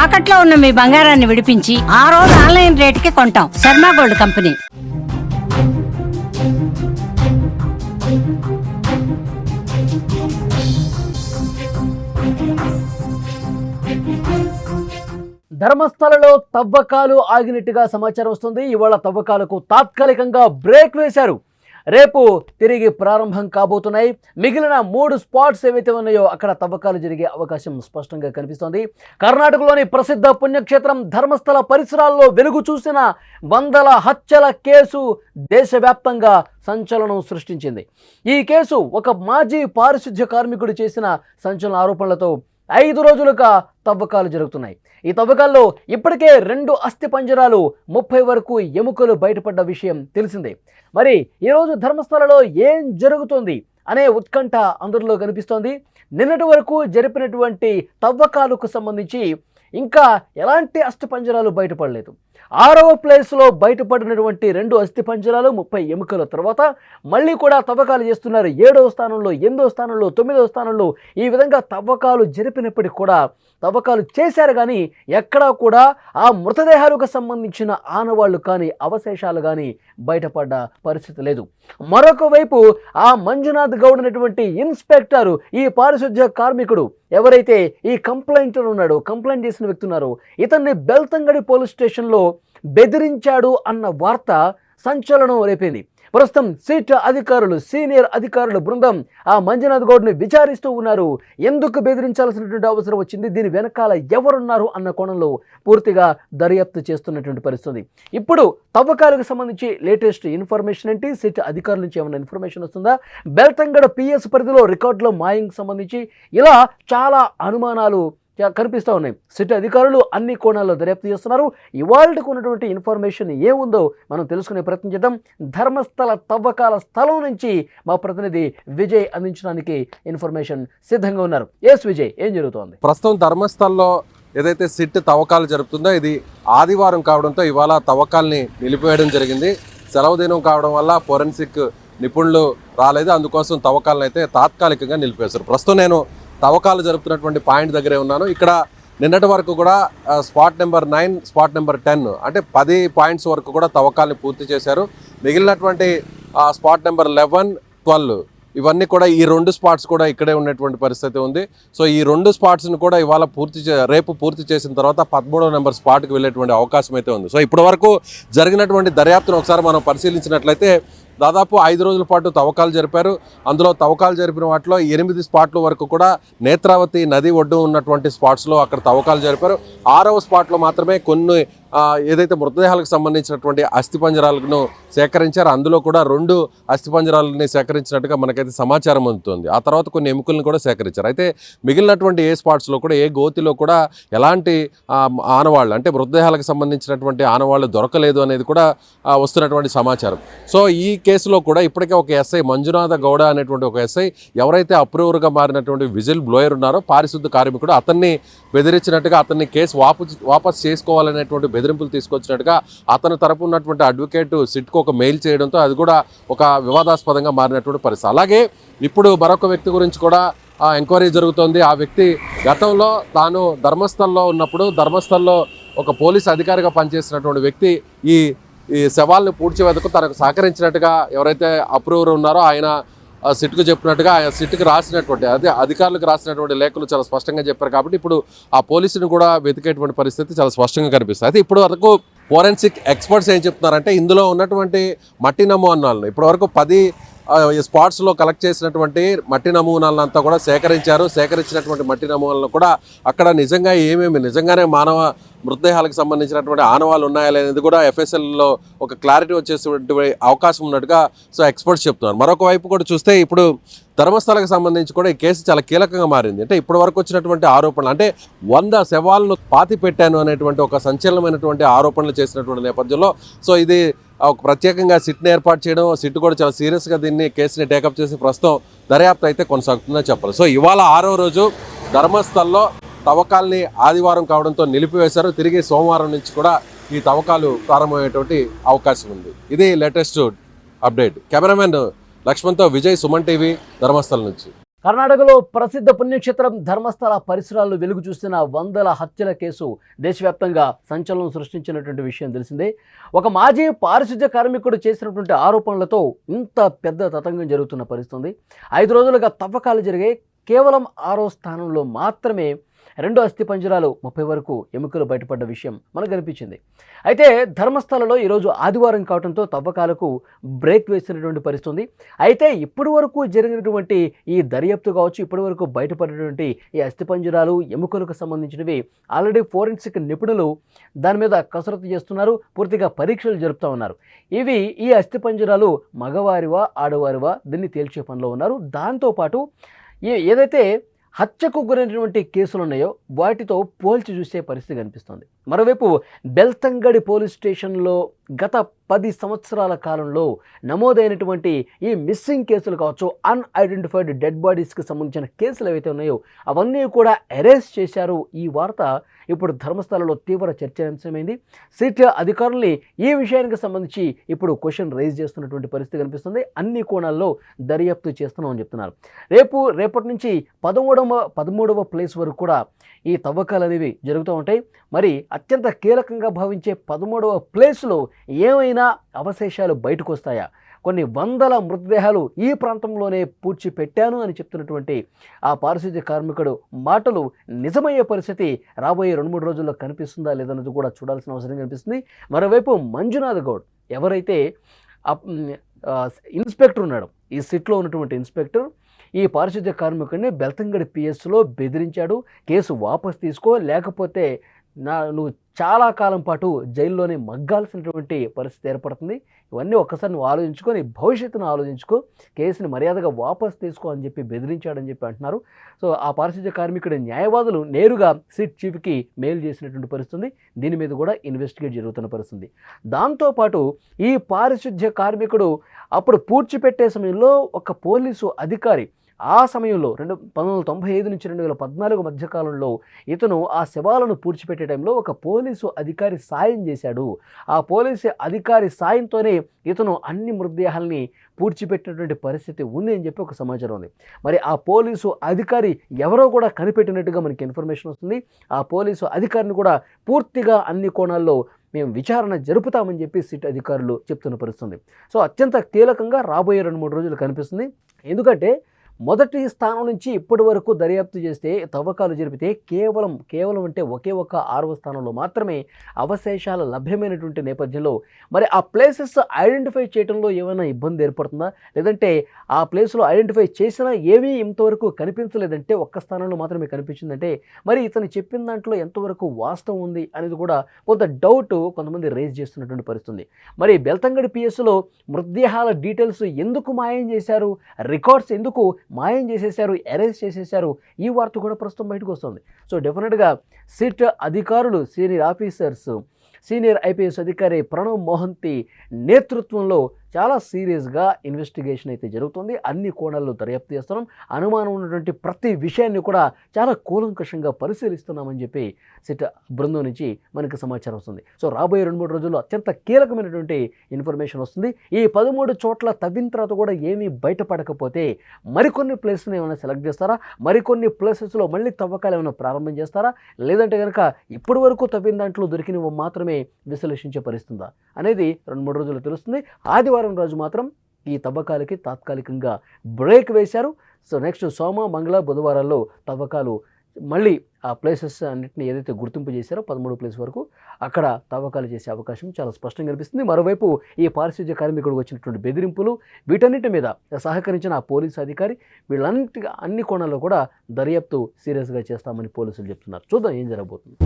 తాకట్లో ఉన్న మీ బంగారాన్ని విడిపించి ఆ రోజు ఆన్లైన్ రేటుకి కొంటాం. Sharma gold company. ధర్మస్థలలో తవ్వకాలు ఆగినట్టుగా సమాచారం వస్తుంది. ఇవాళ తవ్వకాలకు తాత్కాలికంగా బ్రేక్ వేశారు. రేపు తిరిగి ప్రారంభం కాబోతున్నాయి. మిగిలిన 3 స్పాట్స్ ఏవైతే ఉన్నాయో అక్కడ తవ్వకాలు జరిగే అవకాశం స్పష్టంగా కనిపిస్తోంది. కర్ణాటకలోని ప్రసిద్ధ పుణ్యక్షేత్రం ధర్మస్థల పరిసరాల్లో వెలుగు చూసిన వందల హత్యల కేసు దేశవ్యాప్తంగా సంచలనం సృష్టించింది. ఈ కేసు ఒక మాజీ పారిశుధ్య కార్మికుడు చేసిన సంచలన ఆరోపణలతో 5 రోజులుగా తవ్వకాలు జరుగుతున్నాయి. ఈ తవ్వకాల్లో ఇప్పటికే 2 అస్థిపంజరాలు 30 వరకు ఎముకలు బయటపడ్డ విషయం తెలిసిందే. మరి ఈరోజు ధర్మస్థలలో ఏం జరుగుతోంది అనే ఉత్కంఠ అందరిలో కనిపిస్తోంది. నిన్నటి వరకు జరిపినటువంటి తవ్వకాలకు సంబంధించి ఇంకా ఎలాంటి అస్థిపంజరాలు బయటపడలేదు. 6వ ప్లేస్లో బయటపడినటువంటి 2 అస్థిపంజరాలు 30 ఎముకల తర్వాత మళ్ళీ కూడా తవ్వకాలు చేస్తున్నారు. 7వ స్థానంలో, 8వ స్థానంలో, 9వ స్థానంలో ఈ విధంగా తవ్వకాలు జరిపినప్పటికీ కూడా తవ్వకాలు చేశారు కానీ ఎక్కడా కూడా ఆ మృతదేహాలకు సంబంధించిన ఆనవాళ్లు కానీ అవశేషాలు కానీ బయటపడ్డ పరిస్థితి లేదు. మరొక వైపు ఆ మంజునాథ్ గౌడ్ అనేటువంటి ఇన్స్పెక్టర్, ఈ పారిశుధ్య కార్మికుడు ఎవరైతే ఈ కంప్లైంటర్ ఉన్నాడో, కంప్లైంట్ చేసిన వ్యక్తి ఉన్నారో, ఇతన్ని బెల్తంగడి పోలీస్ స్టేషన్లో బెదిరించాడు అన్న వార్త సంచలనం రేపింది. ప్రస్తుతం సిట్ అధికారులు, సీనియర్ అధికారుల బృందం ఆ మంజునాథ్ గౌడ్ని విచారిస్తూ ఉన్నారు. ఎందుకు బెదిరించాల్సినటువంటి అవసరం వచ్చింది, దీని వెనకాల ఎవరున్నారు అన్న కోణంలో పూర్తిగా దర్యాప్తు చేస్తున్నటువంటి పరిస్థితి. ఇప్పుడు తవ్వకాలకు సంబంధించి లేటెస్ట్ ఇన్ఫర్మేషన్ ఏంటి, సిట్ అధికారుల నుంచి ఏమైనా ఇన్ఫర్మేషన్ వస్తుందా, బెల్తంగడ పిఎస్ పరిధిలో రికార్డుల మాయింగ్ సంబంధించి ఇలా చాలా అనుమానాలు కనిపిస్తూ ఉన్నాయి. సిట్ అధికారులు అన్ని కోణాల్లో దర్యాప్తు చేస్తున్నారు. ఇవాళకు ఉన్నటువంటి ఇన్ఫర్మేషన్ ఏముందో మనం తెలుసుకునే ప్రయత్నం చేద్దాం. ధర్మస్థల తవ్వకాల స్థలం నుంచి మా ప్రతినిధి విజయ్ అందించడానికి ఇన్ఫర్మేషన్ సిద్ధంగా ఉన్నారు. ఎస్ విజయ్, ఏం జరుగుతోంది? ప్రస్తుతం ధర్మస్థల్లో ఏదైతే సిట్ తవ్వకాలు జరుపుతుందో ఇది ఆదివారం కావడంతో ఇవాళ తవ్వకాల్ని నిలిపివేయడం జరిగింది. సెలవు దినం కావడం వల్ల ఫోరెన్సిక్ నిపుణులు రాలేదు. అందుకోసం తవ్వకాలను అయితే తాత్కాలికంగా నిలిపేశారు. ప్రస్తుతం నేను తవ్వకాలు జరుపుతున్నటువంటి పాయింట్ దగ్గరే ఉన్నాను. ఇక్కడ నిన్నటి వరకు కూడా స్పాట్ నెంబర్ 9, స్పాట్ నెంబర్ 10 అంటే 10 పాయింట్స్ వరకు కూడా తవ్వకాల్ని పూర్తి చేశారు. మిగిలినటువంటి స్పాట్ నెంబర్ 11, 12 ఇవన్నీ కూడా ఈ 2 స్పాట్స్ కూడా ఇక్కడే ఉన్నటువంటి పరిస్థితి ఉంది. సో ఈ 2 స్పాట్స్ని కూడా ఇవాళ రేపు పూర్తి చేసిన తర్వాత 13వ నెంబర్ స్పాట్కి వెళ్ళేటువంటి అవకాశం అయితే ఉంది. సో ఇప్పటి వరకు జరిగినటువంటి దర్యాప్తును ఒకసారి మనం పరిశీలించినట్లయితే దాదాపు 5 రోజుల పాటు తవ్వకాలు జరిపారు. అందులో తవ్వకాలు జరిపిన వాటిలో 8 స్పాట్ల వరకు కూడా నేత్రావతి నది ఒడ్డు ఉన్నటువంటి స్పాట్స్లో అక్కడ తవ్వకాలు జరిపారు. 6వ స్పాట్లో మాత్రమే కొన్ని ఏదైతే మృతదేహాలకు సంబంధించినటువంటి అస్థిపంజరాలను సేకరించారు. అందులో కూడా 2 అస్థిపంజరాలని సేకరించినట్టుగా మనకైతే సమాచారం అందుతుంది. ఆ తర్వాత కొన్ని ఎముకలను కూడా సేకరించారు. అయితే మిగిలినటువంటి ఏ స్పాట్స్లో కూడా, ఏ గోతిలో కూడా ఎలాంటి ఆనవాళ్ళు అంటే మృతదేహాలకు సంబంధించినటువంటి ఆనవాళ్ళు దొరకలేదు అనేది కూడా వస్తున్నటువంటి సమాచారం. సో ఈ కేసులో కూడా ఇప్పటికే ఒక ఎస్ఐ మంజునాథ గౌడ అనేటువంటి ఒక ఎస్ఐ ఎవరైతే అప్రూవర్గా మారినటువంటి విజిల్ బ్లోయర్ ఉన్నారో, పారిశుద్ధ కార్మికుడు, అతన్ని బెదిరించినట్టుగా, అతన్ని కేసు వాపస్ చేసుకోవాలనేటువంటి బెదిరింపులు తీసుకొచ్చినట్టుగా అతని తరపు ఉన్నటువంటి అడ్వకేట్ సిట్కు ఒక మెయిల్ చేయడంతో అది కూడా ఒక వివాదాస్పదంగా మారినటువంటి పరిస్థితి. అలాగే ఇప్పుడు మరొక వ్యక్తి గురించి కూడా ఎంక్వైరీ జరుగుతోంది. ఆ వ్యక్తి గతంలో తాను ధర్మస్థల్లో ఉన్నప్పుడు ధర్మస్థల్లో ఒక పోలీస్ అధికారిగా పనిచేసినటువంటి వ్యక్తి ఈ శవాలను పూడ్చేందుకు తనకు సహకరించినట్టుగా ఎవరైతే అప్రూవర్ ఉన్నారో ఆయన సిట్కు చెప్పినట్టుగా ఆయన సిట్కి రాసినటువంటి అధికారులకు రాసినటువంటి లేఖలు చాలా స్పష్టంగా చెప్పారు. కాబట్టి ఇప్పుడు ఆ పోలీసుని కూడా వెతికేటువంటి పరిస్థితి చాలా స్పష్టంగా కనిపిస్తుంది. అయితే ఇప్పుడు వరకు ఫోరెన్సిక్ ఎక్స్పర్ట్స్ ఏం చెప్తున్నారంటే ఇందులో ఉన్నటువంటి మట్టి నమూనాలను ఇప్పటి వరకు 10 స్పాట్స్లో కలెక్ట్ చేసినటువంటి మట్టి నమూనాలంతా కూడా సేకరించినటువంటి మట్టి నమూనాలను కూడా అక్కడ నిజంగానే మానవ మృతదేహాలకు సంబంధించినటువంటి ఆనవాళ్ళు ఉన్నాయా అనేది కూడా ఎఫ్ఎస్ఎల్లో ఒక క్లారిటీ వచ్చేటువంటి అవకాశం ఉన్నట్టుగా సో ఎక్స్పర్ట్స్ చెప్తున్నారు. మరొక వైపు కూడా చూస్తే ఇప్పుడు ధర్మస్థలకు సంబంధించి కూడా ఈ కేసు చాలా కీలకంగా మారింది. అంటే ఇప్పటి వరకు వచ్చినటువంటి ఆరోపణలు అంటే 100 శవాలను పాతి పెట్టాను అనేటువంటి ఒక సంచలనమైనటువంటి ఆరోపణలు చేసినటువంటి నేపథ్యంలో సో ఇది ఒక ప్రత్యేకంగా సిట్ని ఏర్పాటు చేయడం, సిట్ కూడా చాలా సీరియస్గా దీన్ని కేసుని టేకప్ చేసి ప్రస్తుతం దర్యాప్తు అయితే కొనసాగుతుందని చెప్పాలి. సో ఇవాళ 6వ రోజు ధర్మస్థల్లో తవ్వకాల్ని ఆదివారం కావడంతో నిలిపివేశారు. తిరిగి సోమవారం నుంచి కూడా ఈ తవ్వకాలు ప్రారంభమయ్యేటువంటి అవకాశం ఉంది. ఇది లేటెస్ట్ అప్డేట్. కెమెరామెన్ లక్ష్మణ్తో విజయ్, సుమన్ టీవీ, ధర్మస్థలం నుంచి. కర్ణాటకలో ప్రసిద్ధ పుణ్యక్షేత్రం ధర్మస్థల పరిసరాల్లో వెలుగు చూసిన వందల హత్యల కేసు దేశవ్యాప్తంగా సంచలనం సృష్టించినటువంటి విషయం తెలిసిందే. ఒక మాజీ పారిశుధ్య కార్మికుడు చేసినటువంటి ఆరోపణలతో ఇంత పెద్ద తతంగం జరుగుతున్న పరిస్థితి. 5 రోజులుగా తవ్వకాలు జరిగాయి. కేవలం 6వ స్థానంలో మాత్రమే 2 అస్థిపంజరాలు 30 వరకు ఎముకలు బయటపడ్డ విషయం మనకు కనిపించింది. అయితే ధర్మస్థలలో ఈరోజు ఆదివారం కావడంతో తవ్వకాలకు బ్రేక్ వేసినటువంటి పరిస్థితి. అయితే ఇప్పటి వరకు జరిగినటువంటి ఈ దర్యాప్తు కావచ్చు, ఇప్పటి వరకు బయటపడినటువంటి ఈ అస్థిపంజరాలు ఎముకలకు సంబంధించినవి ఆల్రెడీ ఫోరెన్సిక్ నిపుణులు దాని మీద కసరత్తు చేస్తున్నారు, పూర్తిగా పరీక్షలు జరుపుతూ ఉన్నారు. ఈ అస్థిపంజరాలు మగవారివా ఆడవారివా దీన్ని తేల్చే పనిలో ఉన్నారు. దాంతోపాటు ఏదైతే హత్యకు గురైనటువంటి కేసులు ఉన్నాయో వాటితో పోల్చి చూసే పరిస్థితి కనిపిస్తుంది. మరోవైపు బెల్తంగడి పోలీస్ స్టేషన్లో గత 10 సంవత్సరాల కాలంలో నమోదైనటువంటి ఈ మిస్సింగ్ కేసులు కావచ్చు, అన్ఐడెంటిఫైడ్ డెడ్ బాడీస్కి సంబంధించిన కేసులు ఏవైతే ఉన్నాయో అవన్నీ కూడా అరెస్ట్ చేశారు. ఈ వార్త ఇప్పుడు ధర్మస్థలలో తీవ్ర చర్చాంశమైంది. సిట్ అధికారుల్ని ఈ విషయానికి సంబంధించి ఇప్పుడు క్వశ్చన్ రైజ్ చేస్తున్నటువంటి పరిస్థితి కనిపిస్తుంది. అన్ని కోణాల్లో దర్యాప్తు చేస్తున్నామని చెప్తున్నారు. రేపటి నుంచి 13వ ప్లేస్ వరకు కూడా ఈ తవ్వకాలు అనేవి జరుగుతూ ఉంటాయి. మరి అత్యంత కీలకంగా భావించే 13వ ప్లేస్లో ఏమైనా అవశేషాలు బయటకు వస్తాయా? కొన్ని వందల మృతదేహాలు ఈ ప్రాంతంలోనే పూడ్చిపెట్టాను అని చెప్తున్నటువంటి ఆ పారిశుధ్య కార్మికుడు మాటలు నిజమయ్యే పరిస్థితి రాబోయే 2-3 రోజుల్లో కనిపిస్తుందా లేదన్నది కూడా చూడాల్సిన అవసరం కనిపిస్తుంది. మరోవైపు మంజునాథ్ గౌడ్ ఎవరైతే ఇన్స్పెక్టర్ ఉన్నాడు, ఈ సిట్లో ఉన్నటువంటి ఇన్స్పెక్టర్ ఈ పారిశుధ్య కార్మికుడిని బెల్తంగడి పిఎస్లో బెదిరించాడు. కేసు వాపస్ తీసుకో, లేకపోతే నువ్వు చాలా కాలం పాటు జైల్లోనే మగ్గాల్సినటువంటి పరిస్థితి ఏర్పడుతుంది. ఇవన్నీ ఒక్కసారి నువ్వు ఆలోచించుకొని భవిష్యత్తును ఆలోచించుకో, కేసుని మర్యాదగా వాపస్ తీసుకో అని చెప్పి బెదిరించాడని చెప్పి అంటున్నారు. సో ఆ పారిశుధ్య కార్మికుడి న్యాయవాదులు నేరుగా సిట్ చీఫ్కి మెయిల్ చేసినటువంటి పరిస్థితి. దీని మీద కూడా ఇన్వెస్టిగేట్ జరుగుతున్న పరిస్థితి. దాంతోపాటు ఈ పారిశుధ్య కార్మికుడు అప్పుడు పూడ్చిపెట్టే సమయంలో ఒక పోలీసు అధికారి ఆ సమయంలో 1995 నుంచి 2014 మధ్యకాలంలో ఇతను ఆ శవాలను పూడ్చిపెట్టే టైంలో ఒక పోలీసు అధికారి సాయం చేశాడు. ఆ పోలీసు అధికారి సాయంతోనే ఇతను అన్ని మృతదేహాల్ని పూడ్చిపెట్టినటువంటి పరిస్థితి ఉంది అని చెప్పి ఒక సమాచారం ఉంది. మరి ఆ పోలీసు అధికారి ఎవరో కూడా కనిపెట్టినట్టుగా మనకి ఇన్ఫర్మేషన్ వస్తుంది. ఆ పోలీసు అధికారిని కూడా పూర్తిగా అన్ని కోణాల్లో మేము విచారణ జరుపుతామని చెప్పి సిట్ అధికారులు చెప్తున్న పరిస్థితుంది. సో అత్యంత కీలకంగా రాబోయే 2-3 రోజులు కనిపిస్తుంది. ఎందుకంటే మొదటి స్థానం నుంచి ఇప్పటి వరకు దర్యాప్తు చేస్తే తవ్వకాలు జరిపితే కేవలం అంటే ఒకే ఒక 6వ స్థానంలో మాత్రమే అవశేషాలు లభ్యమైనటువంటి నేపథ్యంలో మరి ఆ ప్లేసెస్ ఐడెంటిఫై చేయడంలో ఏమైనా ఇబ్బంది ఏర్పడుతుందా, లేదంటే ఆ ప్లేస్లో ఐడెంటిఫై చేసినా ఏమీ ఇంతవరకు కనిపించలేదంటే ఒక్క స్థానంలో మాత్రమే కనిపించిందంటే మరి ఇతను చెప్పిన దాంట్లో ఎంతవరకు వాస్తవం ఉంది అనేది కూడా కొంత డౌట్ కొంతమంది రేజ్ చేస్తున్నటువంటి పరిస్థితుంది. మరి బెల్తంగడి పిఎస్లో మృతదేహాల డీటెయిల్స్ ఎందుకు మాయం చేశారు, రికార్డ్స్ ఎందుకు మాయం చేసేశారు, అరెస్ట్ చేసేశారు, ఈ వార్త కూడా ప్రస్తుతం బయటకు వస్తుంది. సో డెఫినెట్గా సిట్ అధికారులు, సీనియర్ ఐపీఎస్ అధికారి ప్రణవ్ మోహంతి నేతృత్వంలో చాలా సీరియస్గా ఇన్వెస్టిగేషన్ అయితే జరుగుతుంది. అన్ని కోణాల్లో దర్యాప్తు చేస్తున్నాం. అనుమానం ఉన్నటువంటి ప్రతి విషయాన్ని కూడా చాలా కూలంకషంగా పరిశీలిస్తున్నామని చెప్పి సిట్ బృందం నుంచి మనకు సమాచారం వస్తుంది. సో రాబోయే 2-3 రోజుల్లో అత్యంత కీలకమైనటువంటి ఇన్ఫర్మేషన్ వస్తుంది. ఈ 13 చోట్ల తవ్విన తర్వాత కూడా ఏమీ బయటపడకపోతే మరికొన్ని ప్లేస్ని ఏమైనా సెలెక్ట్ చేస్తారా, మరికొన్ని ప్లేసెస్లో మళ్ళీ తవ్వకాలు ఏమైనా ప్రారంభం చేస్తారా, లేదంటే కనుక ఇప్పటి వరకు తవ్విన దాంట్లో దొరికినవి మాత్రమే విశ్లేషించే పరిస్థితుందా అనేది 2-3 రోజులు తెలుస్తుంది. ఆదివారం రోజు మాత్రం ఈ తవ్వకాలకి తాత్కాలికంగా బ్రేక్ వేశారు. సో నెక్స్ట్ సోమ, మంగళ, బుధవారాల్లో తవ్వకాలు మళ్ళీ ఆ ప్లేసెస్ అన్నింటినీ ఏదైతే గుర్తింపు చేశారో 13 ప్లేస్ వరకు అక్కడ తవ్వకాలు చేసే అవకాశం చాలా స్పష్టంగా కనిపిస్తుంది. మరోవైపు ఈ పారిశుధ్య కార్మికుడు వచ్చినటువంటి బెదిరింపులు వీటన్నిటి మీద సహకరించిన ఆ పోలీసు అధికారి అన్ని కోణాల్లో కూడా దర్యాప్తు సీరియస్గా చేస్తామని పోలీసులు చెప్తున్నారు. చూద్దాం ఏం జరగబోతుంది.